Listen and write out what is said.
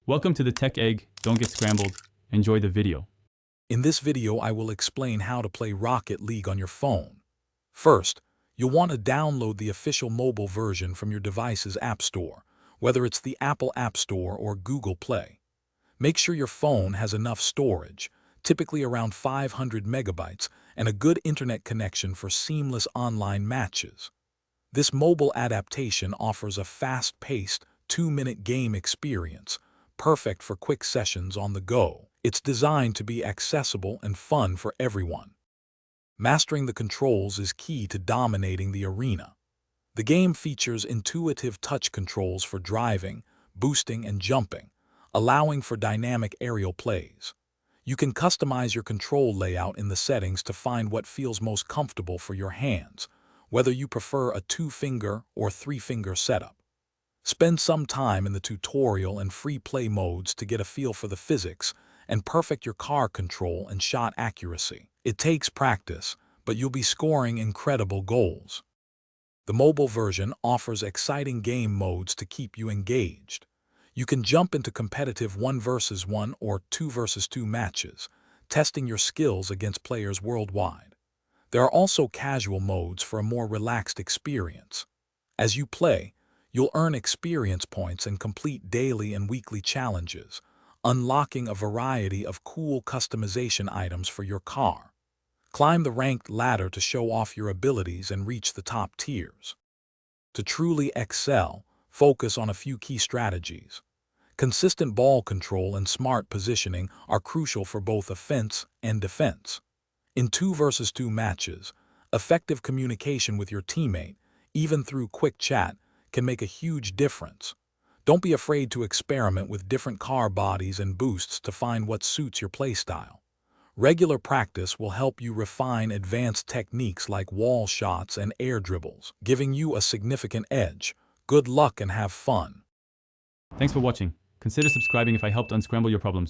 Welcome to the Tech Egg. Don't get scrambled. Enjoy the video. In this video, I will explain how to play Rocket League on your phone. First, you'll want to download the official mobile version from your device's App Store, whether it's the Apple App Store or Google Play. Make sure your phone has enough storage, typically around 500 megabytes, and a good internet connection for seamless online matches. This mobile adaptation offers a fast-paced, 2-minute game experience, perfect for quick sessions on the go. It's designed to be accessible and fun for everyone. Mastering the controls is key to dominating the arena. The game features intuitive touch controls for driving, boosting, and jumping, allowing for dynamic aerial plays. You can customize your control layout in the settings to find what feels most comfortable for your hands, whether you prefer a 2-finger or 3-finger setup. Spend some time in the tutorial and free play modes to get a feel for the physics and perfect your car control and shot accuracy. It takes practice, but you'll be scoring incredible goals. The mobile version offers exciting game modes to keep you engaged. You can jump into competitive 1 versus 1 or 2 versus 2 matches, testing your skills against players worldwide. There are also casual modes for a more relaxed experience. As you play, you'll earn experience points and complete daily and weekly challenges, unlocking a variety of cool customization items for your car. Climb the ranked ladder to show off your abilities and reach the top tiers. To truly excel, focus on a few key strategies. Consistent ball control and smart positioning are crucial for both offense and defense. In 2 versus 2 matches, effective communication with your teammate, even through quick chat, can make a huge difference. Don't be afraid to experiment with different car bodies and boosts to find what suits your playstyle. Regular practice will help you refine advanced techniques like wall shots and air dribbles, giving you a significant edge. Good luck and have fun. Thanks for watching. Consider subscribing if I helped unscramble your problems.